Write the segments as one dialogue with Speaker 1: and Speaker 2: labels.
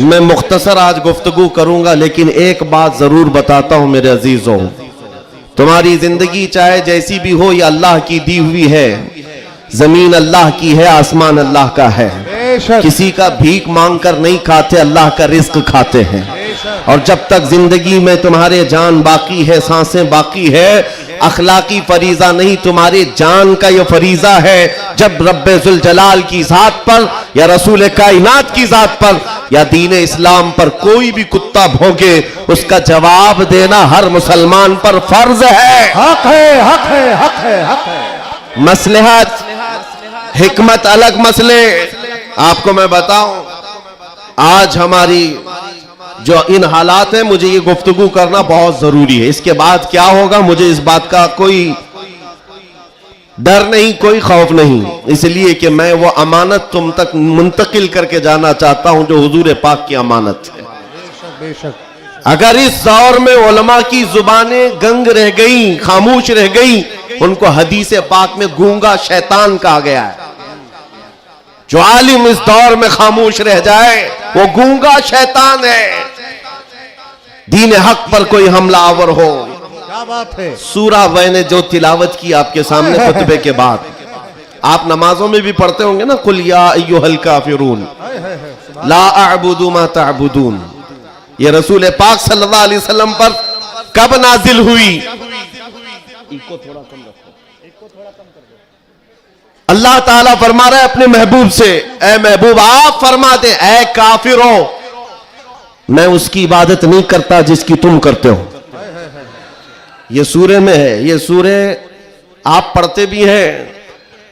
Speaker 1: मैं मुख्तसर आज गुफ्तगू करूंगा, लेकिन एक बात जरूर बताता हूं मेरे अजीजों, तुम्हारी जिंदगी चाहे जैसी भी हो, ये अल्लाह की दी हुई है। जमीन अल्लाह की है, आसमान अल्लाह का है। किसी का भीख मांग कर नहीं खाते, अल्लाह का रिस्क खाते हैं। और जब तक जिंदगी में तुम्हारे जान बाकी है, सांसें बाकी है, अखलाकी फरीजा नहीं, तुम्हारे जान का यह फरीजा है। जब रब्बे जुल जलाल की जात पर या रसूल कायनात की जात पर या दीन इस्लाम पर कोई भी कुत्ता भौंके, उसका जवाब देना हर मुसलमान पर फर्ज है।
Speaker 2: हक है, हक है, हक है, हक है।
Speaker 1: मसलहत हिकमत अलग मसले। आपको मैं बताऊं, आज हमारी जो इन हालात है, मुझे ये गुफ्तगू करना बहुत जरूरी है। इसके बाद क्या होगा मुझे इस बात का कोई डर नहीं, कोई खौफ नहीं, इसलिए कि मैं वो अमानत तुम तक मुंतकिल करके जाना चाहता हूं जो हुजूर पाक की अमानत है।
Speaker 2: बेशक।
Speaker 1: अगर इस दौर में उलमा की जुबानें गंग रह गई, खामोश रह गई, उनको हदीस पाक में गूंगा शैतान कहा गया है। जो आलिम इस दौर में खामोश रह जाए वो गूंगा शैतान है। दीन हक पर कोई हमलावर हो,
Speaker 2: क्या बात है।
Speaker 1: सूरा मैंने जो तिलावत की आपके सामने खुतबे के बाद, आप नमाजों में भी पढ़ते होंगे ना, कुल या अय्युहल काफिरून ला अअबुदु मा तअबुदून, ये रसूल पाक सल्लल्लाहु अलैहि वसल्लम पर कब नाजिल हुई? इको थोड़ा कम रखो, अल्लाह ताला फरमा रहा है अपने महबूब से, ए महबूब आप फरमा दे, ए काफिरों, मैं उसकी इबादत नहीं करता जिसकी तुम करते हो। ये सूरे में है, ये सूरे आप पढ़ते भी हैं,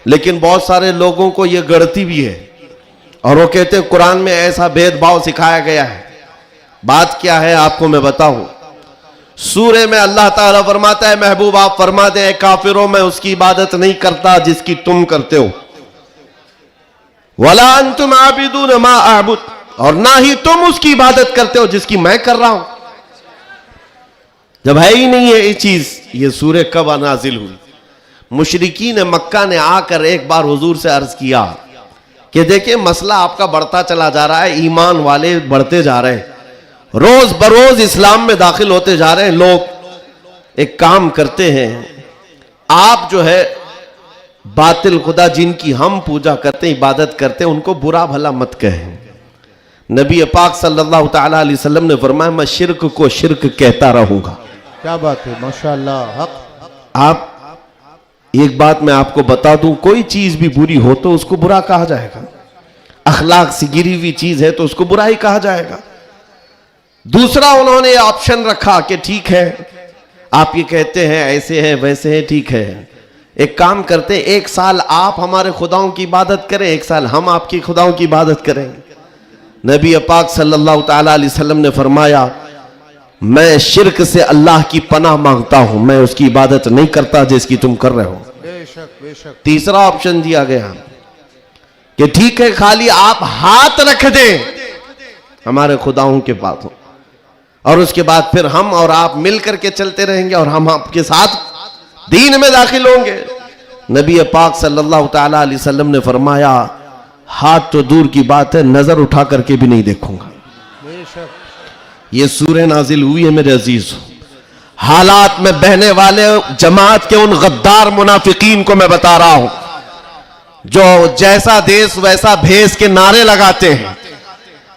Speaker 1: लेकिन बहुत सारे लोगों को ये गढ़ती भी है और वो कहते हैं कुरान में ऐसा भेदभाव सिखाया गया है। बात क्या है आपको मैं बताऊं। सूरे में अल्लाह ताला फरमाता है महबूब आप फरमा दे, काफिरों मैं उसकी इबादत नहीं करता जिसकी तुम करते हो। वला अंतुम आबिदून मा अअबुद, और ना ही तुम उसकी इबादत करते हो जिसकी मैं कर रहा हूं। जब है ही नहीं है ये चीज, ये सूरे कब नाजिल हुई? मुशरिकीन मक्का ने आकर एक बार हुजूर से अर्ज किया कि देखिए मसला आपका बढ़ता चला जा रहा है, ईमान वाले बढ़ते जा रहे हैं, रोज बरोज इस्लाम में दाखिल होते जा रहे हैं लोग। एक काम करते हैं, आप जो है बातिल खुदा जिनकी हम पूजा करते हैं, इबादत करते हैं, उनको बुरा भला मत कहें। नबी पाक सल्लल्लाहु ताला अलैहि वसल्लम ने फरमाया मैं शिर्क को शिर्क कहता रहूंगा।
Speaker 2: क्या बात है, माशाअल्लाह। हक।
Speaker 1: आप एक बात मैं आपको बता दूं, कोई चीज भी बुरी हो तो उसको बुरा कहा जाएगा। अखलाक से गिरी हुई चीज है तो उसको बुरा ही कहा जाएगा। दूसरा उन्होंने ऑप्शन रखा कि ठीक है आप ये कहते हैं ऐसे हैं वैसे हैं, ठीक है एक काम करते हैं, एक साल आप हमारे खुदाओं की इबादत करें, एक साल हम आपकी खुदाओं की इबादत करेंगे। नबी पाक सल्लल्लाहु ताला अलैहि वसल्लम ने फरमाया मैं शिर्क से अल्लाह की पनाह मांगता हूं, मैं उसकी इबादत नहीं करता जिसकी तुम कर रहे हो।
Speaker 2: बेशक, बेशक।
Speaker 1: तीसरा ऑप्शन दिया गया कि ठीक है खाली आप हाथ रख दें हमारे खुदाओं के पास हो, और उसके बाद फिर हम और आप मिल करके चलते रहेंगे और हम आपके साथ दीन में दाखिल होंगे। नबी पाक सल्लल्लाहु ताला अलैहि वसल्लम ने फरमाया हाथ तो दूर की बात है, नजर उठा करके भी नहीं देखूंगा। ये सूरह नाजिल हुई है मेरे अजीज। हालात में बहने वाले जमात के उन गद्दार मुनाफिकीन को मैं बता रहा हूं जो जैसा देश वैसा भेस के नारे लगाते हैं।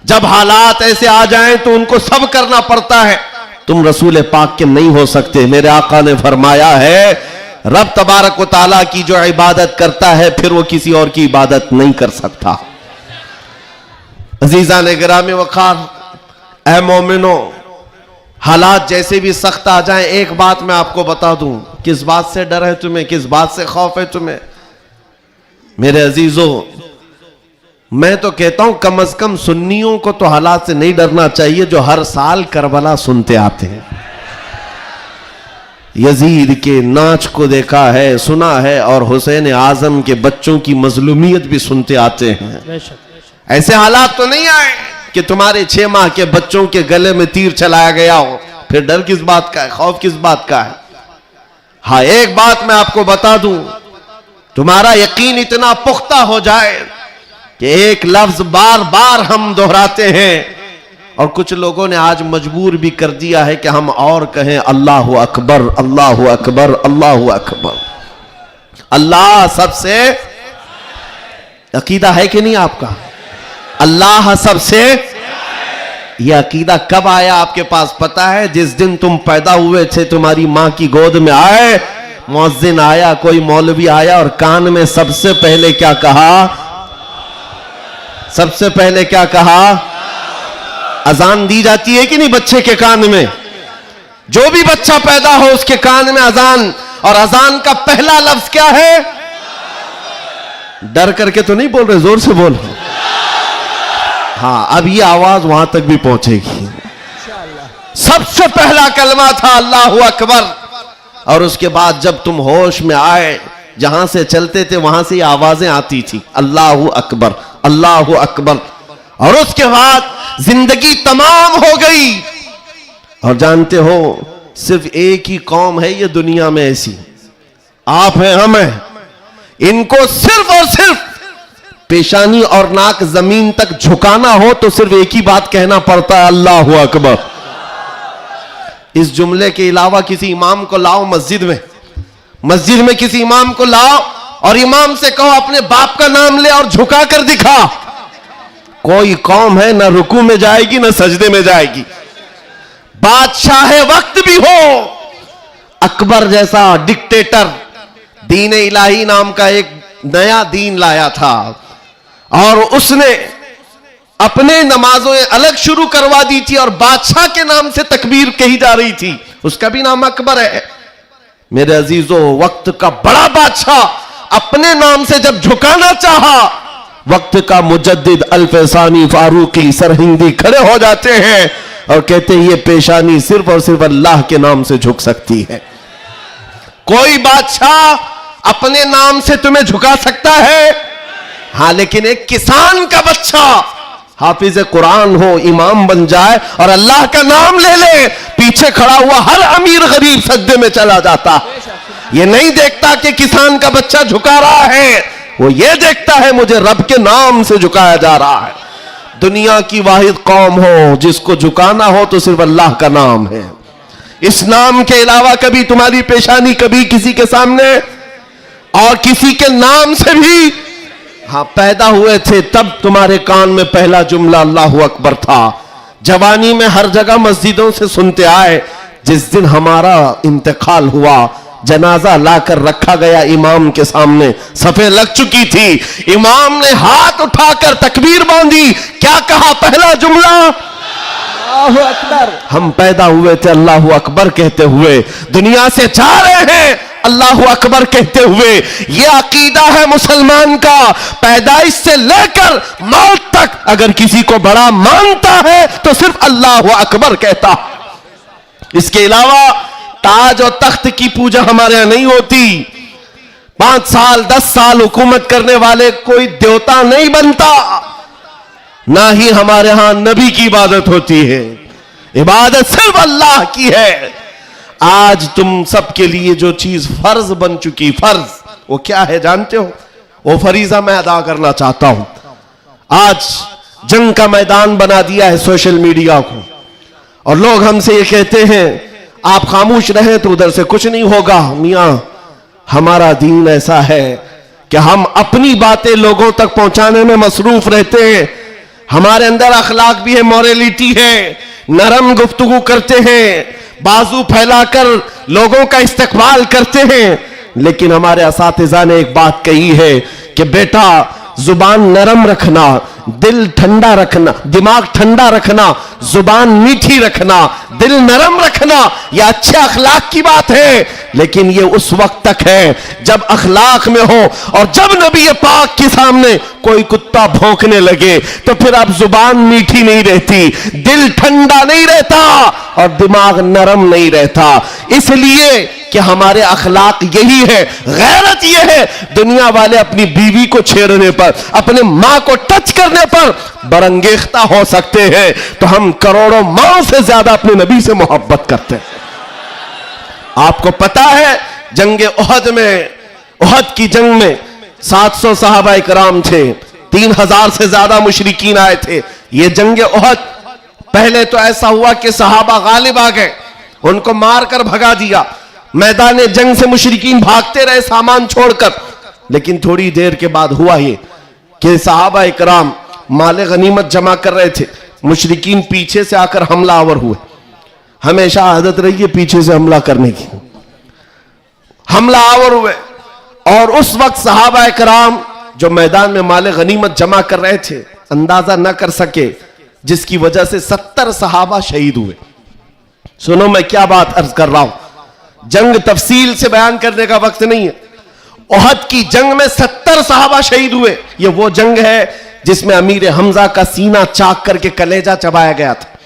Speaker 1: जब हालात ऐसे आ जाएं तो उनको सब करना पड़ता है। तुम रसूल पाक के नहीं हो सकते। मेरे आका ने फरमाया है रब तबारक व ताला की जो इबादत करता है फिर वो किसी और की इबादत नहीं कर सकता। अजीजा ने गिरामी वखार, ऐ मोमिनो, हालात जैसे भी सख्त आ जाएं, एक बात मैं आपको बता दूं, किस बात से डर है तुम्हें, किस बात से खौफ है तुम्हें? मेरे अजीजों, मैं तो कहता हूं कम से कम सुन्नियों को तो हालात से नहीं डरना चाहिए जो हर साल करबला सुनते आते हैं। यजीद के नाच को देखा है, सुना है, और हुसैन आजम के बच्चों की मजलूमियत भी सुनते आते हैं। ऐसे हालात तो नहीं आए कि तुम्हारे 6 माह के बच्चों के गले में तीर चलाया गया हो, फिर डर किस बात का है, खौफ किस बात का है? हाँ, एक बात मैं आपको बता दूं, तुम्हारा यकीन इतना पुख्ता हो जाए कि एक लफ्ज बार बार हम दोहराते हैं, और कुछ लोगों ने आज मजबूर भी कर दिया है कि हम और कहें अल्लाहु अकबर, अल्लाहु अकबर, अल्लाहु अकबर। अल्लाह सबसे, अकीदा है कि नहीं आपका? अल्लाह सबसे, यह अकीदा कब आया आपके पास पता है? जिस दिन तुम पैदा हुए थे, तुम्हारी मां की गोद में आए, मुअज्जिन आया, कोई मौलवी आया और कान में सबसे पहले क्या कहा? सबसे पहले क्या कहा? अजान दी जाती है कि नहीं बच्चे के कान में? जो भी बच्चा पैदा हो उसके कान में अजान, और अजान का पहला लफ्ज क्या है? डर करके तो नहीं बोल रहे, जोर से बोल। हाँ, अब ये आवाज वहां तक भी पहुंचेगी। सबसे पहला कलमा था अल्लाहु अकबर, और उसके बाद जब तुम होश में आए, जहां से चलते थे वहां से आवाजें आती थी, अल्लाहु अकबर, अल्लाहु अकबर। और उसके बाद जिंदगी तमाम हो गई। और जानते हो, सिर्फ एक ही कौम है ये दुनिया में ऐसी, आप हैं, हम हैं, इनको सिर्फ और सिर्फ पेशानी और नाक जमीन तक झुकाना हो तो सिर्फ एक ही बात कहना पड़ता है, अल्लाहु अकबर। इस जुमले के अलावा किसी इमाम को लाओ मस्जिद में किसी इमाम को लाओ और इमाम से कहो अपने बाप का नाम ले और झुका कर दिखा, कोई कौम है ना रुकू में जाएगी ना सजदे में जाएगी। बादशाह वक्त भी हो, अकबर जैसा डिक्टेटर दीन इलाही नाम का एक नया दीन लाया था और उसने अपने नमाजों अलग शुरू करवा दी थी और बादशाह के नाम से तकबीर कही जा रही थी, उसका भी नाम अकबर है। मेरे अजीजों, वक्त का बड़ा बादशाह अपने नाम से जब झुकाना चाहा, वक्त का मुजद्दिद अल्फसानी फारूकी सरहिंदी खड़े हो जाते हैं और कहते हैं ये पेशानी सिर्फ और सिर्फ अल्लाह के नाम से झुक सकती है। कोई बादशाह अपने नाम से तुम्हें झुका सकता है? हां, लेकिन एक किसान का बच्चा हाफिज कुरान हो, इमाम बन जाए और अल्लाह का नाम ले ले, पीछे खड़ा हुआ हर अमीर गरीब सजदे में चला जाता। ये नहीं देखता कि किसान का बच्चा झुका रहा है, वो ये देखता है मुझे रब के नाम से झुकाया जा रहा है। दुनिया की वाहिद कौम हो जिसको झुकाना हो तो सिर्फ अल्लाह का नाम है। इस नाम के अलावा कभी तुम्हारी पेशानी कभी किसी के सामने और किसी के नाम से भी, हाँ, पैदा हुए थे तब तुम्हारे कान में पहला जुमला अल्लाहु अकबर था। जवानी में हर जगह मस्जिदों से सुनते आए, जिस दिन हमारा इंतकाल हुआ, जनाजा लाकर रखा गया इमाम के सामने, सफे लग चुकी थी, इमाम ने हाथ उठाकर तकबीर बांधी, क्या कहा पहला जुमला? अल्लाहु अकबर। हम पैदा हुए थे अल्लाहु अकबर कहते हुए, दुनिया से जा रहे हैं अल्लाहु अकबर कहते हुए। यह अकीदा है मुसलमान का, पैदाइश से लेकर मौत तक अगर किसी को बड़ा मानता है तो सिर्फ अल्लाहु अकबर कहता। इसके अलावा ताज और तख्त की पूजा हमारे यहां नहीं होती। 5 साल 10 साल हुकूमत करने वाले कोई देवता नहीं बनता, ना ही हमारे यहां नबी की इबादत होती है। इबादत सिर्फ अल्लाह की है। आज तुम सबके लिए जो चीज फर्ज बन चुकी, फर्ज वो क्या है जानते हो? वो फरीजा मैं अदा करना चाहता हूं। आज जंग का मैदान बना दिया है सोशल मीडिया को, और लोग हमसे ये कहते हैं आप खामोश रहे तो उधर से कुछ नहीं होगा। मियां, हमारा दीन ऐसा है कि हम अपनी बातें लोगों तक पहुंचाने में मसरूफ रहते हैं। हमारे अंदर अखलाक भी है, मॉरलिटी है, नरम गुफ्तगू करते हैं, बाजू फैलाकर लोगों का इस्तकबाल करते हैं। लेकिन हमारे असातिज़ा ने एक बात कही है कि बेटा, जुबान नरम रखना, दिल ठंडा रखना, दिमाग ठंडा रखना, जुबान मीठी रखना, दिल नरम रखना, यह अच्छे अखलाक की बात है। लेकिन यह उस वक्त तक है जब अखलाक में हो, और जब नबी पाक के सामने कोई कुत्ता भौंकने लगे तो फिर अब जुबान मीठी नहीं रहती, दिल ठंडा नहीं रहता और दिमाग नरम नहीं रहता। इसलिए कि हमारे अखलाक यही है, गैरत यह है, दुनिया वाले अपनी बीवी को छेड़ने पर, अपने मां को टच करने पर बरंगेख्ता हो सकते हैं, तो हम करोड़ों मां से ज्यादा अपने नबी से मोहब्बत करते हैं। आपको पता है जंग उहद में, उहद की जंग में 700 सहाबा इकराम थे, 3000 से ज्यादा मुशरिकीन आए थे। ये जंग उहद पहले तो ऐसा हुआ कि सहाबा गालिब आ गए, उनको मारकर भगा दिया, मैदान जंग से मुशरिकीन भागते रहे सामान छोड़कर। लेकिन थोड़ी देर के बाद हुआ ये कि सहाबा इकराम माले गनीमत जमा कर रहे थे, मुशरिकीन पीछे से आकर हमलावर हुए। हमेशा आदत रही है पीछे से हमला करने की, हमलावर हुए। और उस वक्त सहाबा इकराम जो मैदान में माले गनीमत जमा कर रहे थे अंदाजा न कर सके, जिसकी वजह से 70 सहाबा शहीद हुए। सुनो मैं क्या बात अर्ज कर रहा हूं, जंग तफसील से बयान करने का वक्त नहीं है। ओहद की जंग में 70 सहाबा शहीद हुए। ये वो जंग है जिसमें अमीर हमजा का सीना चाक करके कलेजा चबाया गया था।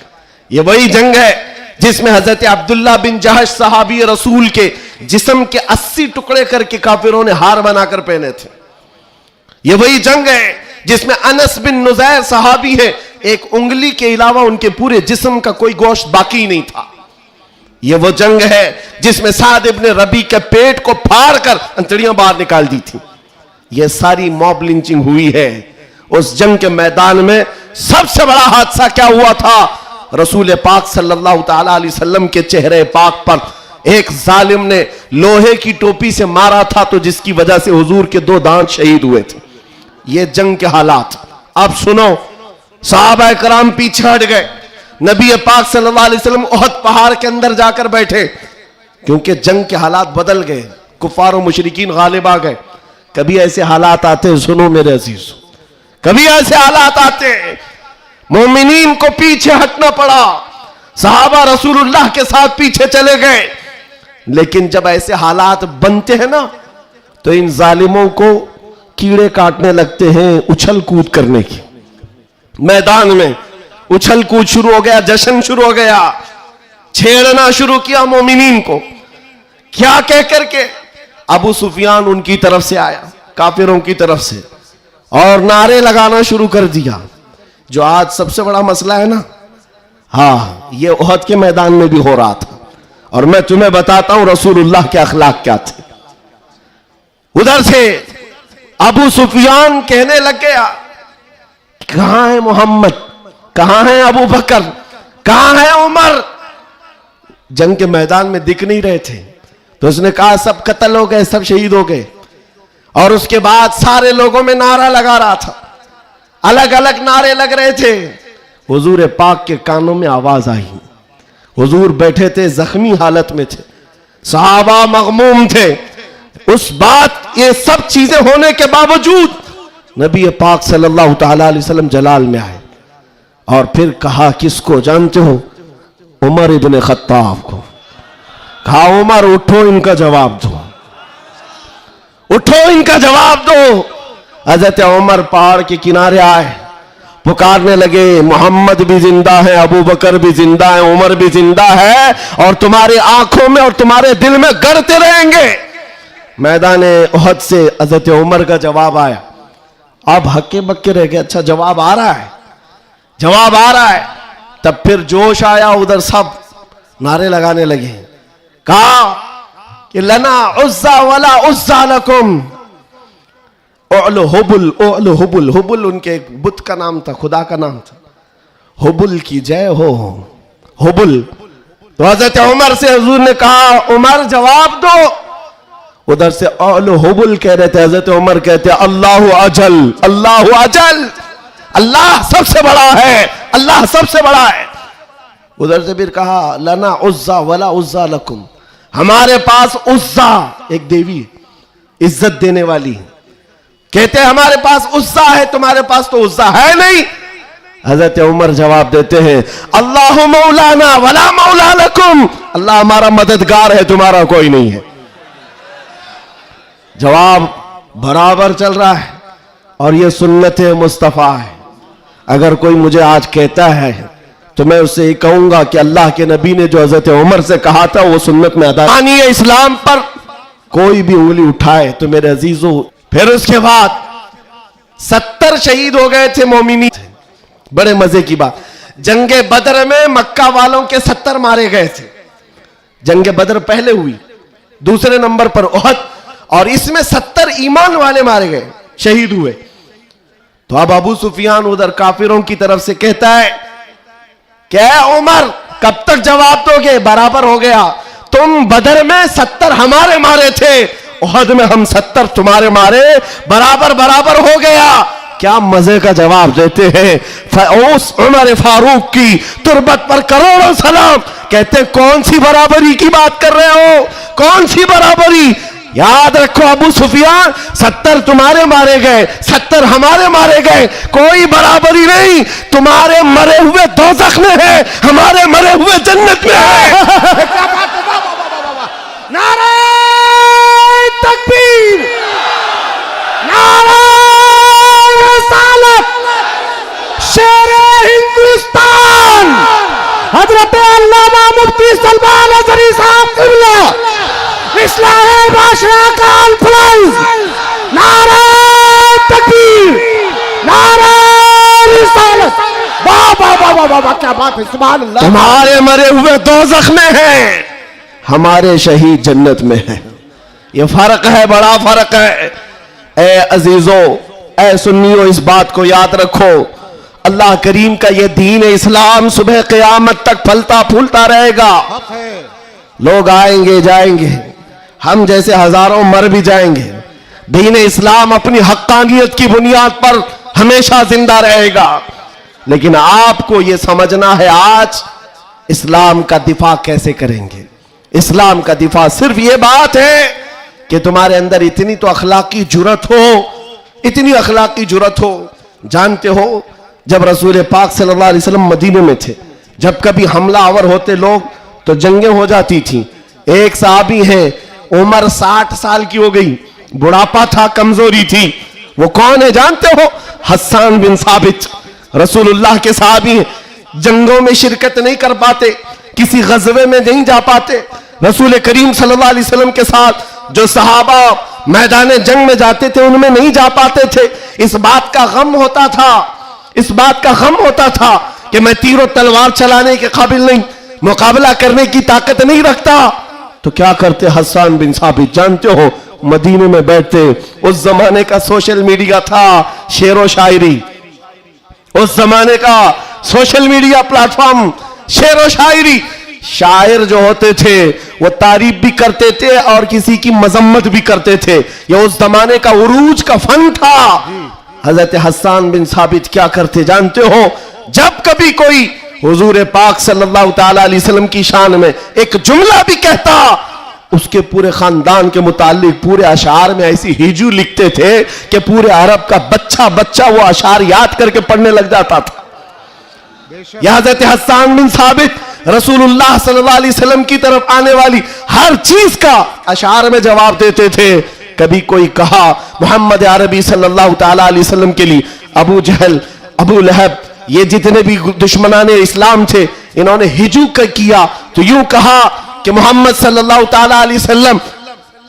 Speaker 1: ये वही जंग है जिसमें हजरत अब्दुल्ला बिन जहश सहाबी रसूल के जिस्म के 80 टुकड़े करके काफिरों ने हार बनाकर पहने थे। ये वही जंग है जिसमें अनस बिन नुजैर सहाबी है, एक उंगली के अलावा उनके पूरे जिस्म का कोई गोश्त बाकी नहीं था। ये वो जंग है जिसमें साद इब्न रबी के पेट को फाड़ कर अंतड़ियां बाहर निकाल दी थी। ये सारी मॉब लिंचिंग हुई है। उस जंग के मैदान में सबसे बड़ा हादसा क्या हुआ था, रसूल पाक सल्लल्लाहु ताला अलैहि वसल्लम के चेहरे पाक पर एक जालिम ने लोहे की टोपी से मारा था, तो जिसकी वजह से हुजूर के 2 दांत शहीद हुए थे। ये जंग के हालात। अब सुनो, सहाबा कराम पीछे हट गए, नबी पाक सल्लल्लाहु अलैहि वसल्लम ओहद पहाड़ के अंदर जाकर बैठे, क्योंकि जंग के हालात बदल गए, कुफार और मुशरिकीन गालिब आ गए। कभी ऐसे हालात आते, सुनो मेरे अजीज, कभी ऐसे हालात आते मोमिनीन को पीछे हटना पड़ा, सहाबा रसूलुल्लाह के साथ पीछे चले गए। लेकिन जब ऐसे हालात बनते हैं ना, तो इन जालिमों को कीड़े काटने लगते हैं उछल कूद करने की। मैदान में उछल कूद शुरू हो गया, जश्न शुरू हो गया, छेड़ना शुरू किया मोमिनीन को। क्या कह करके अबू सुफियान उनकी तरफ से आया, काफिरों की तरफ से, और नारे लगाना शुरू कर दिया। जो आज सबसे बड़ा मसला है ना, हाँ, ये ओहद के मैदान में भी हो रहा था। और मैं तुम्हें बताता हूं रसूलुल्लाह के अखलाक क्या थे। उधर से अबू सुफियान कहने लग गया, कहां है मोहम्मद, कहां है अबू बकर, कहां है उमर। जंग के मैदान में दिख नहीं रहे थे, तो उसने कहा सब कत्ल हो गए, सब शहीद हो गए। और उसके बाद सारे लोगों में नारा लगा रहा था, अलग अलग नारे लग रहे थे। हुजूर पाक के कानों में आवाज आई, हुजूर बैठे थे, जख्मी हालत में थे, सहाबा मगमूम थे। उस बात, ये सब चीजें होने के बावजूद नबी पाक सल्लल्लाहु ताला अलैहि वसल्लम जलाल में आए और फिर कहा, किसको जानते हो? उमर इब्ने खत्ताब को। कहा, उमर उठो, इनका जवाब दो, उठो, इनका जवाब दो। हजरत उमर पहाड़ के किनारे आए, पुकारने लगे, मोहम्मद भी जिंदा है, अबू बकर भी जिंदा है, उमर भी जिंदा है, और तुम्हारी आंखों में और तुम्हारे दिल में गड़ते रहेंगे। मैदान ओहद से हजरत उमर का जवाब आया। अब हक्के बक्के रह गए, अच्छा जवाब आ रहा है, जवाब आ रहा है। तब फिर जोश आया, उधर सब नारे लगाने लगे। कहा कि लना उज्जा वला उज्जा लकुम, हुबुल, हुबुल, हुबुल उनके एक बुत का नाम था, खुदा का नाम था। हुबुल की जय हो, हुबुल। तो हजरत उमर से हुजूर ने कहा, उमर जवाब दो। उधर से हुबुल कह रहे थे, हजरत उमर कहते अल्लाहु अजल, अल्लाहु अजल, अल्लाह सबसे बड़ा है, अल्लाह सबसे बड़ा है। उधर से फिर कहा, लना उज्जा वला उज्जा लकुम, हमारे पास उज्जा एक देवी इज्जत देने वाली, कहते हैं हमारे पास उज्जा है, तुम्हारे पास तो उज्जा है नहीं। हजरत उमर जवाब देते हैं, अल्लाह मौलाना वला मौला लकुम, अल्लाह हमारा मददगार है, तुम्हारा कोई नहीं है। जवाब बराबर चल रहा है, और यह सुन्नत मुस्तफा है। अगर कोई मुझे आज कहता है तो मैं उससे ये कहूंगा कि अल्लाह के नबी ने जो हजरत उमर से कहा था वो सुन्नत में अदा। इस्लाम पर कोई भी उंगली उठाए तो मेरे अजीजों, फिर उसके बाद 70 शहीद हो गए थे मोमिनी। बड़े मजे की बात, जंगे बदर में मक्का वालों के 70 मारे गए थे। जंगे बदर पहले हुई, दूसरे नंबर पर ओहद, और इसमें 70 ईमान वाले मारे गए, शहीद हुए। तो अब अबू सुफियान उधर काफिरों की तरफ से कहता है क्या उमर कब तक जवाब दोगे? बराबर हो गया। तुम बदर में 70 हमारे मारे थे, उहद में हम 70 तुम्हारे मारे, बराबर बराबर हो गया। क्या मजे का जवाब देते हैं। उस उमर फारूक की तुरबत पर करोड़ों सलाम। कहते कौन सी बराबरी की बात कर रहे हो? कौन सी बराबरी? याद रखो अबू सुफियान, 70 तुम्हारे मारे गए, 70 हमारे मारे गए, कोई बराबरी नहीं। तुम्हारे मरे हुए दोज़ख में है, हमारे मरे हुए जन्नत में है।
Speaker 2: क्या बात है, वाह वाह वाह वाह वाह। नारे तकबीर, नारे रिसालत, शेरे हिंदुस्तान हजरत अल्लामा मुफ्ती सलमान अज़हरी साहब क़िबला इस्लाही बादशाह का अल्फलाइज। नारे तकबीर, नारे रिसालत, वाह वाह वाह वाह वाह, क्या बात है, सुभान अल्लाह।
Speaker 1: तुम्हारे मरे हुए दोज़ख में है, हमारे शहीद जन्नत में है। ये फर्क है, बड़ा फर्क है। ए अजीजों, ए सुन्नियों, इस बात को याद रखो। अल्लाह करीम का ये दीन इस्लाम सुबह क़यामत तक फलता फूलता रहेगा।
Speaker 2: हक है।
Speaker 1: लोग आएंगे जाएंगे, हम जैसे हजारों मर भी जाएंगे, दीन इस्लाम अपनी हक्कानियत की बुनियाद पर हमेशा जिंदा रहेगा। लेकिन आपको यह समझना है आज इस्लाम का दिफा कैसे करेंगे। इस्लाम का दिफा सिर्फ यह बात है कि तुम्हारे अंदर इतनी तो अखलाकी जुर्रत हो, इतनी अखलाकी जुर्रत हो। जानते हो, जब रसूल पाक सल्लल्लाहु अलैहि वसल्लम मदीने में थे, जब कभी हमला आवर होते लोग तो जंगें हो जाती थी। एक साहबी है, उम्र 60 साल की हो गई, बुढ़ापा था, कमजोरी थी। वो कौन है जानते हो? हस्सान बिन साबित, रसूलुल्लाह के साहबी हैं। जंगों में शिरकत नहीं कर पाते, किसी गज़वे में नहीं जा पाते। रसूल करीम सल्लल्लाहु अलैहि वसल्लम के साथ जो सहाबा मैदान जंग में जाते थे उनमें नहीं जा पाते थे। इस बात का गम होता था, इस बात का गम होता था कि मैं तीरों तलवार चलाने के काबिल नहीं, मुकाबला करने की ताकत नहीं रखता। तो क्या करते हस्सान बिन साबित? जानते हो, मदीने में बैठते। उस जमाने का सोशल मीडिया था, शेरो शायरी। उस जमाने का सोशल मीडिया प्लेटफॉर्म, शेरो शायरी। शायर जो होते थे वो तारीफ भी करते थे और किसी की मजम्मत भी करते थे। ये उस जमाने का उरूज का फन था। हजरत हस्सान बिन साबित क्या करते जानते हो? जब कभी कोई हुजूर पाक सल्लल्लाहु ताला अलैहि वसल्लम की शान में एक जुमला भी कहता, उसके पूरे खानदान के मुतालिक पूरे अशार में ऐसी हिजू लिखते थे कि पूरे अरब का बच्चा बच्चा वो अशार याद करके पढ़ने लग जाता था। यह हजरत हस्सान बिन साबित रसूलुल्लाह सल्लल्लाहु अलैहि वसल्लम की तरफ आने वाली हर चीज का अशार में जवाब देते थे। कभी कोई कहा मोहम्मद अरबी सल्लल्लाहु ताला अलैहि वसल्लम के लिए अबू जहल, अबू लहब, ये जितने भी दुश्मनाने इस्लाम थे, इन्होंने हिजू किया तो यूं कहा कि मोहम्मद सल्लल्लाहु ताला अलैहि वसल्लम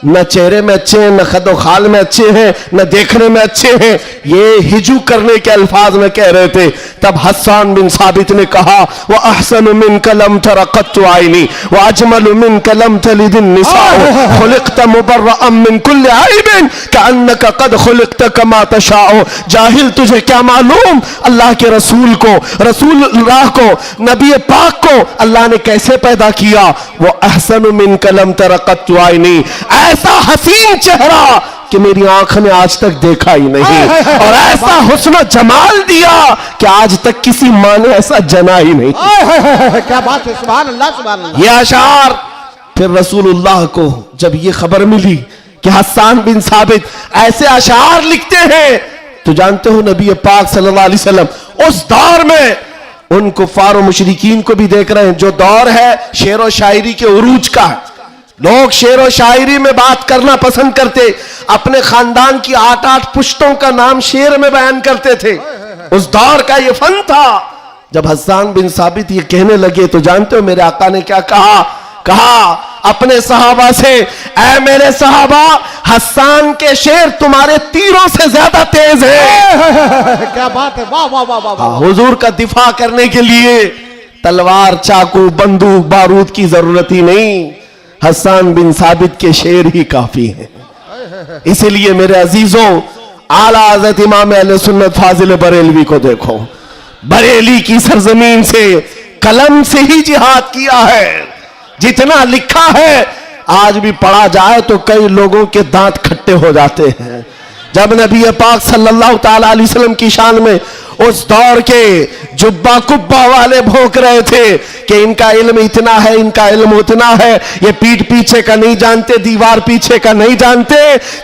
Speaker 1: न चेहरे में अच्छे हैं, न खदो खाल में अच्छे हैं, न देखने में अच्छे हैं। ये हिजू करने के अल्फाज में कह रहे थे। तब हस्सान बिन साबित ने कहा, व अहसन मिन कलम तरक़त आइनी व अजमल मिन कलम तलिदिन निसाओ खुलिक़त मुबर्रअम मिन कुल्लि आइबिन कअन्नका क़द खुलिक़त कमा तशाओ। जाहिल, तुझे क्या मालूम अल्लाह के रसूल को, रसूलुल्लाह को, नबी पाक को अल्लाह ने कैसे पैदा किया। वो अहसन मिन कलम तरक़त आइनी, ऐसा हसीन चेहरा कि मेरी आंख ने आज तक देखा ही नहीं, और ऐसा हुस्न जमाल दिया कि आज तक किसी माँ ने ऐसा जना ही नहीं।
Speaker 2: क्या बात है, सुभान अल्लाह सुभान अल्लाह।
Speaker 1: ये अशार फिर रसूलुल्लाह को जब ये खबर मिली कि हस्सान बिन साबित ऐसे अशार लिखते हैं, तो जानते हो नबी पाक सल्लल्लाहु अलैहि वसल्लम उस दौर में उन कुफ्फार और मुशरिकीन को भी देख रहे हैं। जो दौर है शेर और शायरी के उरूज का, लोग शेर और शायरी में बात करना पसंद करते, अपने खानदान की 8-8 पुश्तों का नाम शेर में बयान करते थे। उस दौर का ये फन था। जब हस्सान बिन साबित ये कहने लगे तो जानते हो मेरे आका ने क्या कहा? कहा अपने सहाबा से, ऐ मेरे सहाबा, हस्सान के शेर तुम्हारे तीरों से ज्यादा तेज है।
Speaker 2: क्या बात है, वाह वाह वाह वाह।
Speaker 1: हुजूर का दिफा करने के लिए तलवार, चाकू, बंदूक, बारूद की जरूरत ही नहीं, हस्सान बिन साबित के शेर ही काफी हैं। इसीलिए मेरे अजीजों, आला हज़रत इमाम अहले सुन्नत फाजिल बरेलवी को देखो। बरेली की सरजमीन से कलम से ही जिहाद किया है। जितना लिखा है आज भी पढ़ा जाए तो कई लोगों के दांत खट्टे हो जाते हैं। जब नबी पाक सल्लल्लाहु ताला अलैहि वसल्लम की शान में उस दौर के जुब्बा कुब्बा वाले भौंक रहे थे कि इनका इल्म इतना है, इनका इल्म उतना है, ये पीठ पीछे का नहीं जानते, दीवार पीछे का नहीं जानते।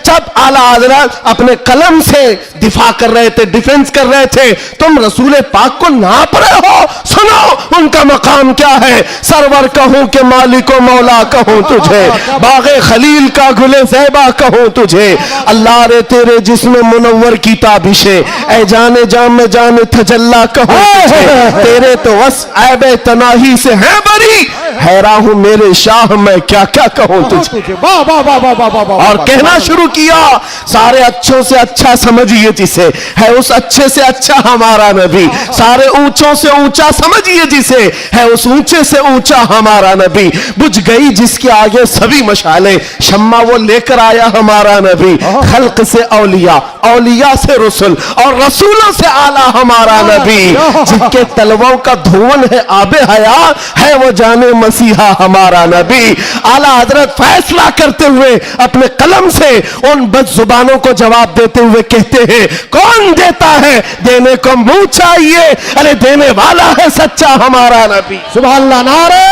Speaker 1: जब आला हज़रत अपने कलम से दिफा कर रहे थे, डिफेंस कर रहे थे, तुम रसूल पाक को नाप रहे हो। सुनो उनका मकाम क्या है। सरवर कहूं कि मालिको मौला कहूं तुझे, बागे खलील का गुले ज़ैबा कहूं तुझे, अल्लाह रे तेरे जिस्म मुनव्वर की ताबिशे, ऐ जाने जाम में जाने तजल्ला कहूं तुझे, तेरे तो वस ऐबे तनाही से है बरी, हैरान हूं मेरे शाह मैं क्या क्या कहूं तुझे। और कहना शुरू किया सारे अच्छों से अच्छा समझिए जिसे, है उस अच्छे से अच्छा हमारा नबी। सारे ऊंचों से ऊंचा समझिए जिसे, है उस ऊंचे से ऊंचा हमारा नबी। बुझ गई जिसके आगे सभी मशाले, शम्मा वो लेकर आया हमारा नबी। खल्क से औलिया, औलिया से रसूल, और रसूलों से आला हमारा नबी। जिनके तलवों का धुवन है आबे हया, है वो जाने मसीहा हमारा नबी। आला हजरत फैसला करते हुए अपने कलम से उन बदजुबानों को जवाब देते हुए कहते हैं, कौन देता है देने को मुंह चाहिए, अरे देने वाला है सच्चा हमारा नबी।
Speaker 2: सुभान अल्लाह। नारे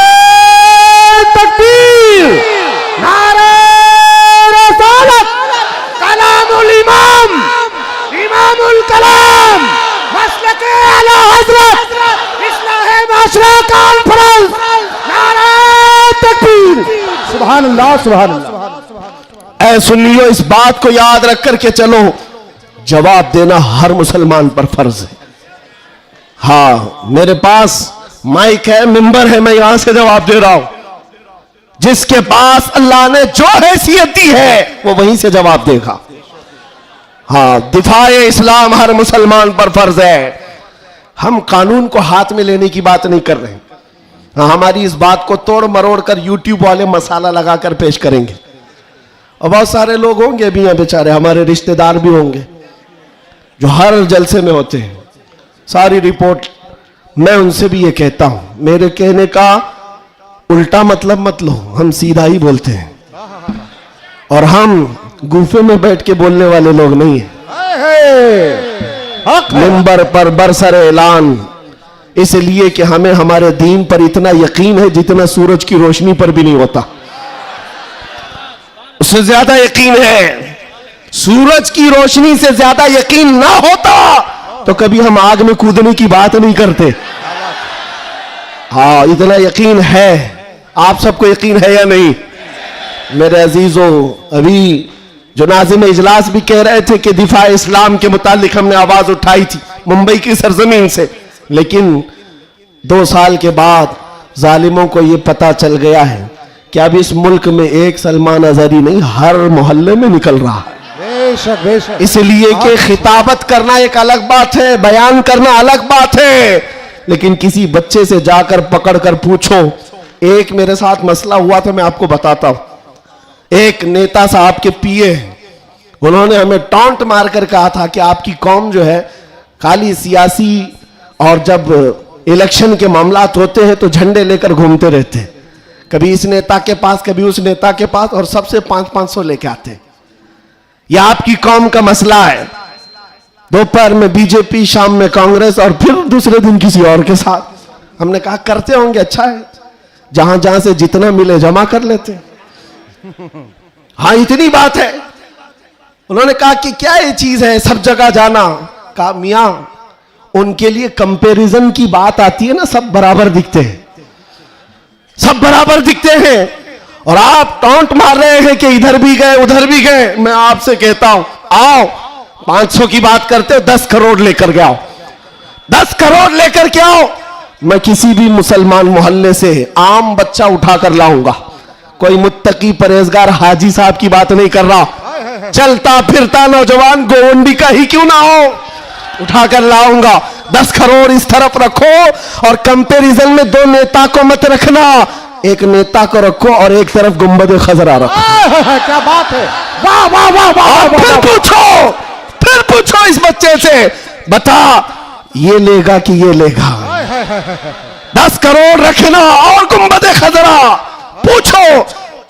Speaker 2: तकबीर, नारे रसालत, कलामुल इमाम, इमामुल कलाम, मसलके आला हजरत, इस्लाहे माशरा कॉन्फ्रेंस, नारे तकबीर। सुभान अल्लाह, सुभान अल्लाह।
Speaker 1: ऐ सुन्नियों, इस बात को याद रख करके चलो, जवाब देना हर मुसलमान पर फर्ज है। हाँ, मेरे पास माइक है, मिंबर है, मैं यहां से जवाब दे रहा हूं। जिसके पास अल्लाह ने जो हैसियत दी है वो वहीं से जवाब देगा। हाँ, दिफाए इस्लाम हर मुसलमान पर फर्ज है। हम कानून को हाथ में लेने की बात नहीं कर रहे हैं। हाँ, हमारी इस बात को तोड़ मरोड़ कर यूट्यूब वाले मसाला लगाकर पेश करेंगे, और बहुत सारे लोग होंगे भी यहाँ बेचारे, हमारे रिश्तेदार भी होंगे जो हर जलसे में होते हैं। सारी रिपोर्ट मैं उनसे भी ये कहता हूं, मेरे कहने का उल्टा मतलब मत लो, हम सीधा ही बोलते हैं, और हम गुफे में बैठ के बोलने वाले लोग नहीं हैं। मिंबर पर बरसर ऐलान, इसलिए कि हमें हमारे दीन पर इतना यकीन है जितना सूरज की रोशनी पर भी नहीं होता, उससे ज्यादा यकीन है। सूरज की रोशनी से ज्यादा यकीन ना होता तो कभी हम आग में कूदने की बात नहीं करते। हाँ, इतना यकीन है। आप सबको यकीन है या नहीं मेरे अजीजों? अभी जो नाज़िम इजलास भी कह रहे थे कि दिफा इस्लाम के मुतालिक हमने आवाज उठाई थी मुंबई की सरजमीन से, लेकिन 2 साल के बाद जालिमों को यह पता चल गया है कि अब इस मुल्क में एक सलमान अजहरी नहीं, हर मोहल्ले में निकल रहा है।
Speaker 2: बेशक बेशक।
Speaker 1: इसलिए कि खिताबत करना एक अलग बात है, बयान करना अलग बात है, लेकिन किसी बच्चे से जाकर पकड़ कर पूछो। एक मेरे साथ मसला हुआ था, मैं आपको बताता हूं। एक नेता साहब के पीए, उन्होंने हमें टॉन्ट मारकर कहा था कि आपकी कौम जो है खाली सियासी, और जब इलेक्शन के मामलात होते हैं तो झंडे लेकर घूमते रहते हैं, कभी इस नेता के पास कभी उस नेता के पास, और सबसे 500-500 लेके आते हैं। यह आपकी कौम का मसला है। दोपहर में बीजेपी, शाम में कांग्रेस, और फिर दूसरे दिन किसी और के साथ। हमने कहा करते होंगे, अच्छा है, जहां जहां से जितना मिले जमा कर लेते हैं। हाँ, इतनी बात है। उन्होंने कहा कि क्या ये चीज है सब जगह जाना? कहा मियां, उनके लिए कंपैरिजन की बात आती है ना, सब बराबर दिखते हैं, सब बराबर दिखते हैं, और आप टॉन्ट मार रहे हैं कि इधर भी गए उधर भी गए। मैं आपसे कहता हूं, आओ 500 की बात करते हो, 10 करोड़ लेकर के आओ, 10 करोड़ लेकर के आओ। मैं किसी भी मुसलमान मोहल्ले से आम बच्चा उठाकर लाऊंगा, कोई मुत्तकी परहेजगार हाजी साहब की बात नहीं कर रहा, चलता फिरता नौजवान गोवंडी का ही क्यों ना हो, उठाकर लाऊंगा। 10 करोड़ इस तरफ रखो, और कंपैरिजन में 2 नेता को मत रखना, एक नेता को रखो और एक तरफ गुंबद खजरा रखो।
Speaker 2: क्या बात है, वाह वाह वाह वाह।
Speaker 1: फिर पूछो इस बच्चे से, बता ये लेगा कि ये लेगा? 10 करोड़ रखना और गुंबद खजरा पूछो।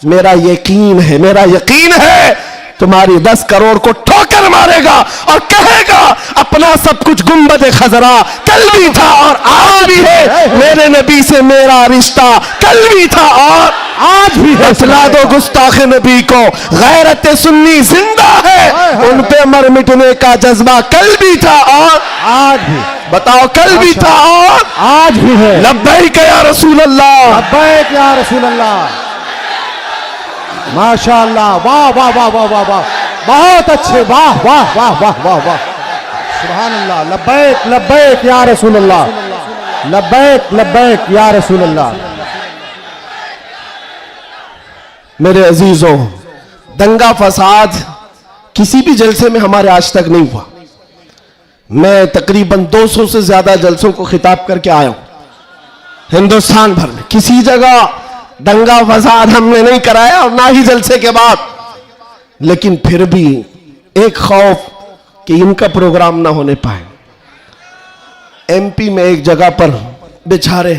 Speaker 1: मेरा यकीन है तुम्हारी 10 करोड़ को ठोकर मारेगा और कहेगा अपना सब कुछ गुंबद खजरा कल भी था और आज भी है, मेरे नबी से मेरा रिश्ता कल भी था और आज भी है। बतला दो गुस्ताख नबी को गैरत सुन्नी जिंदा है, उन पे मर मिटने का जज्बा कल भी था और
Speaker 2: आज भी।
Speaker 1: बताओ कल भी था और
Speaker 2: आज भी है।
Speaker 1: लब्बैक या रसूल अल्लाह,
Speaker 2: लब्बैक या रसूल अल्लाह। माशाअल्लाह, वाह वाह वाह वाह वाह वाह, बहुत अच्छे, वाह वाह वाह वाह वाह वाह, सुभान अल्लाह। लब्बैक लब्बैक या रसूल अल्लाह, लब्बैक लब्बैक या रसूल अल्लाह।
Speaker 1: मेरे अजीजों, दंगा फसाद किसी भी जलसे में हमारे आज तक नहीं हुआ। मैं तकरीबन 200 से ज्यादा जलसों को खिताब करके आया हूं हिंदुस्तान भर में, किसी जगह दंगा फसाद हमने नहीं कराया और ना ही जलसे के बाद। लेकिन फिर भी एक खौफ कि इनका प्रोग्राम ना होने पाए। एमपी में एक जगह पर बेचारे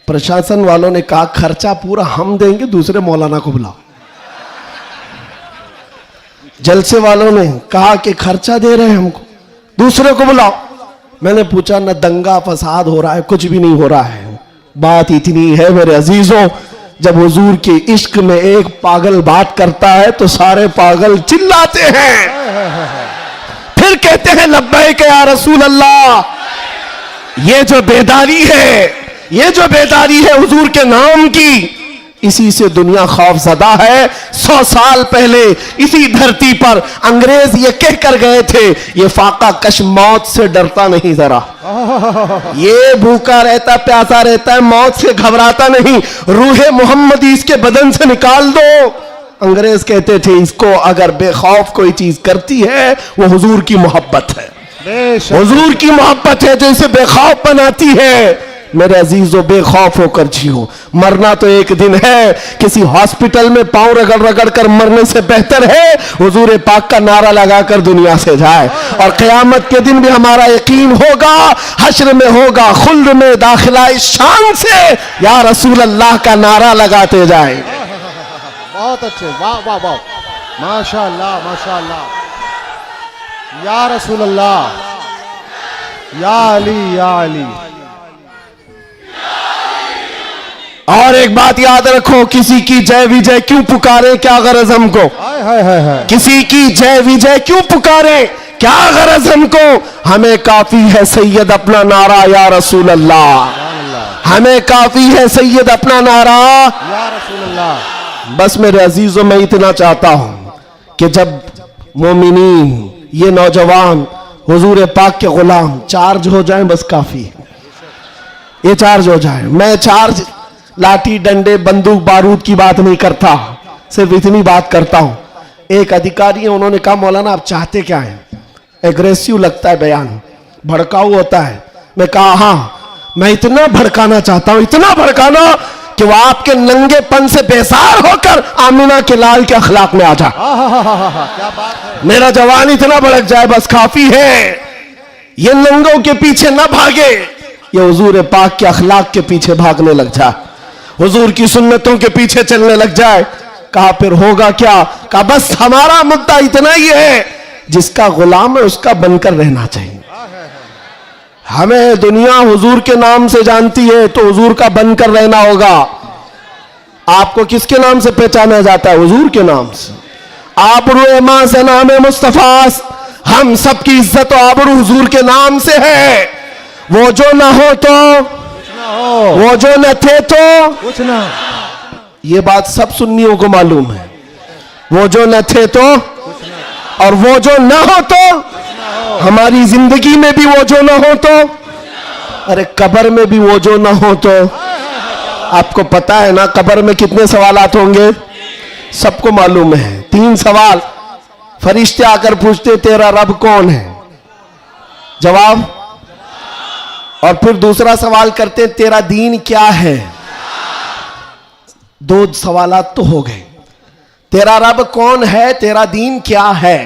Speaker 1: प्रशासन वालों ने कहा खर्चा पूरा हम देंगे, दूसरे मौलाना को बुलाओ। जलसे वालों ने कहा कि खर्चा दे रहे हैं हमको, दूसरे को बुलाओ। मैंने पूछा ना दंगा फसाद हो रहा है, कुछ भी नहीं हो रहा है। बात इतनी है मेरे अजीजों, जब हुजूर के इश्क में एक पागल बात करता है तो सारे पागल चिल्लाते हैं, फिर कहते हैं लब्बैक या रसूल अल्लाह। ये जो बेदारी है हुजूर के नाम की, इसी से दुनिया खौफजदा है। 100 साल पहले इसी धरती पर अंग्रेज ये कह कर गए थे, ये फाका कश मौत से डरता नहीं, जरा ये भूखा रहता प्यासा रहता है, मौत से घबराता नहीं, रूहे मोहम्मदी इसके बदन से निकाल दो। अंग्रेज कहते थे इसको अगर बेखौफ कोई चीज करती है वो हुजूर की मोहब्बत है, हुजूर की मोहब्बत है जो इसे बेखौफ बनाती है। मेरे अजीजों, बेखौफ होकर जियो, मरना तो एक दिन है। किसी हॉस्पिटल में पांव रगड़ रगड़ कर मरने से बेहतर है हुजूर पाक का नारा लगाकर दुनिया से जाए। और क़यामत के दिन भी हमारा यकीन होगा, हश्र में होगा खुल्द में दाखिला इस शान से या रसूल अल्लाह का नारा लगाते जाए।
Speaker 2: बहुत अच्छे, वाह वाह वाह, माशाअल्लाह माशाअल्लाह, या रसूल अल्लाह, या अली या अली।
Speaker 1: और एक बात याद रखो, किसी की जय विजय क्यों पुकारे, क्या गरज हमको।
Speaker 2: हाय हाय हाय हाय,
Speaker 1: किसी की जय विजय क्यों पुकारे, क्या गरज हमको। हमें काफी है सैयद अपना नारा या रसूल अल्लाह, हमें काफी है सैयद अपना नारा
Speaker 2: या रसूल अल्लाह।
Speaker 1: बस मेरे अजीजों, मैं इतना चाहता हूं कि जब मोमिनीन, ये नौजवान हुजूर पाक के गुलाम चार्ज हो जाएं, बस काफी है, ये चार्ज हो जाए। मैं चार्ज लाठी डंडे बंदूक बारूद की बात नहीं करता, सिर्फ इतनी बात करता हूं। एक अधिकारी है, उन्होंने कहा मौलाना आप चाहते क्या हैं। एग्रेसिव लगता है बयान, भड़काऊ होता है। मैं कहा हाँ, मैं इतना भड़काना चाहता हूं, इतना भड़काना कि वो आपके नंगेपन से बेजार होकर आमिना के लाल के अखलाक में आ जाए।
Speaker 2: क्या बात है,
Speaker 1: मेरा जवान इतना भड़क जाए, बस काफी है। ये नंगों के पीछे ना भागे, ये हुजूर पाक के अखलाक के पीछे भागने लग जाए, हुजूर की सुन्नतों के पीछे चलने लग जाए। कहा फिर होगा क्या। कहा बस हमारा मुद्दा इतना ही है, जिसका गुलाम है उसका बनकर रहना चाहिए। हमें दुनिया हुजूर के नाम से जानती है तो हुजूर का बनकर रहना होगा। आपको किसके नाम से पहचाना जाता है? हुजूर के नाम से। आबरू मां से नाम मुस्तफास, हम सबकी इज्जत और आबरू हुजूर के नाम से है। वो जो ना हो तो वो जो न थे तो
Speaker 2: कुछ ना।
Speaker 1: ये बात सब सुन्नियों को मालूम है। वो जो न थे तो और वो जो न हो तो, हमारी जिंदगी में भी वो जो न हो तो, अरे कब्र में भी वो जो न हो तो। आपको पता है ना कब्र में कितने सवालात होंगे, सबको मालूम है। 3 सवाल फरिश्ते आकर पूछते तेरा रब कौन है, जवाब। और फिर दूसरा सवाल करते तेरा दीन क्या है। 2 सवालात तो हो गए, तेरा रब कौन है, तेरा दीन क्या है।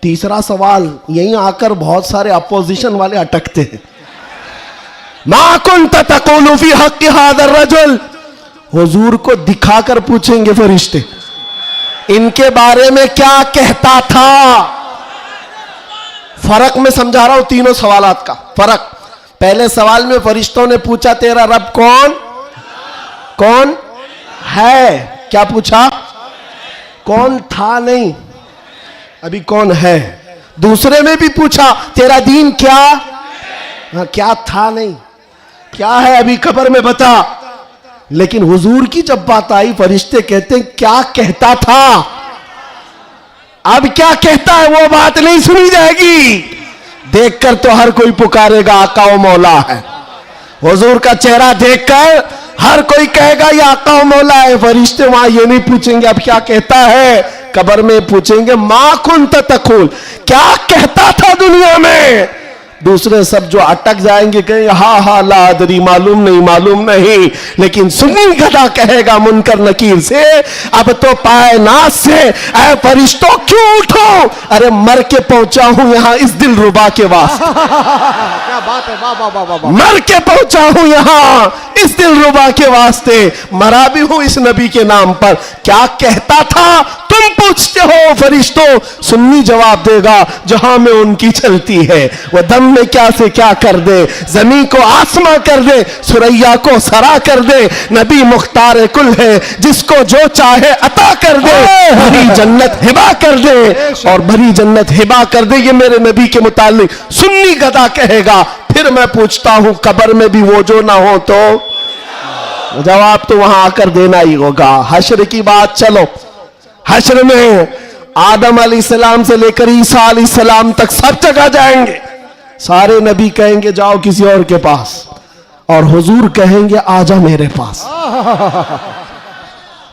Speaker 1: तीसरा सवाल यहीं आकर बहुत सारे अपोजिशन वाले अटकते हैं। मा कुंत तक़ूलु फी हक़्क़ि हाज़ा रजुल, हुजूर को दिखाकर पूछेंगे फरिश्ते इनके बारे में क्या कहता था। फर्क में समझा रहा हूं तीनों सवालात का फर्क। पहले सवाल में फरिश्तों ने पूछा तेरा रब कौन कौन है, क्या पूछा, कौन था नहीं, अभी कौन है। दूसरे में भी पूछा तेरा दीन क्या, हाँ क्या था नहीं, क्या है अभी कब्र में बता। लेकिन हुजूर की जब बात आई फरिश्ते कहते हैं क्या कहता था, अब क्या कहता है वो बात नहीं सुनी जाएगी। देखकर तो हर कोई पुकारेगा आका ओ मौला है, हुजूर का चेहरा देखकर हर कोई कहेगा ये आका ओ मौला है। फरिश्ते वहां ये नहीं पूछेंगे अब क्या कहता है, कब्र में पूछेंगे मा कुंत तक़ूल, क्या कहता था दुनिया में। दूसरे सब जो अटक जाएंगे कहेंगे हा हा ला अदरी, मालूम नहीं। लेकिन सुन्नी गधा कहेगा मुनकर नकीर से अब तो पाए नाज से ऐ फरिश्तों क्यों उठो, अरे मर के पहुंचा हूं यहां इस दिल रुबा के वास्ते।
Speaker 2: क्या बात है, वाह वाह वाह वाह।
Speaker 1: मर के पहुंचा हूं यहां इस दिल रुबा के वास्ते, मरा भी हूं इस नबी के नाम पर। क्या कहता था तुम पूछते हो फरिश्तों, सुन्नी जवाब देगा जहां में उनकी चलती है वह दम में क्या से क्या कर दे, जमीन को आसमां कर दे, सुरैया को सरा कर दे। नबी मुख्तार कुल है जिसको जो चाहे अता कर दे, भरी जन्नत हिबा कर दे और भरी जन्नत हिबा कर दे। ये मेरे नबी के मुतालिक सुन्नी गदा कहेगा। फिर मैं पूछता हूं कब्र में भी वो जो ना हो तो जवाब तो वहां आकर देना ही होगा। हश्र की बात चलो, हश्र में आदम अलैहिस्सलाम से लेकर ईसा अलैहिस्सलाम तक सब जगह जाएंगे। सारे नबी कहेंगे जाओ किसी और के पास, और हुजूर कहेंगे आजा मेरे पास।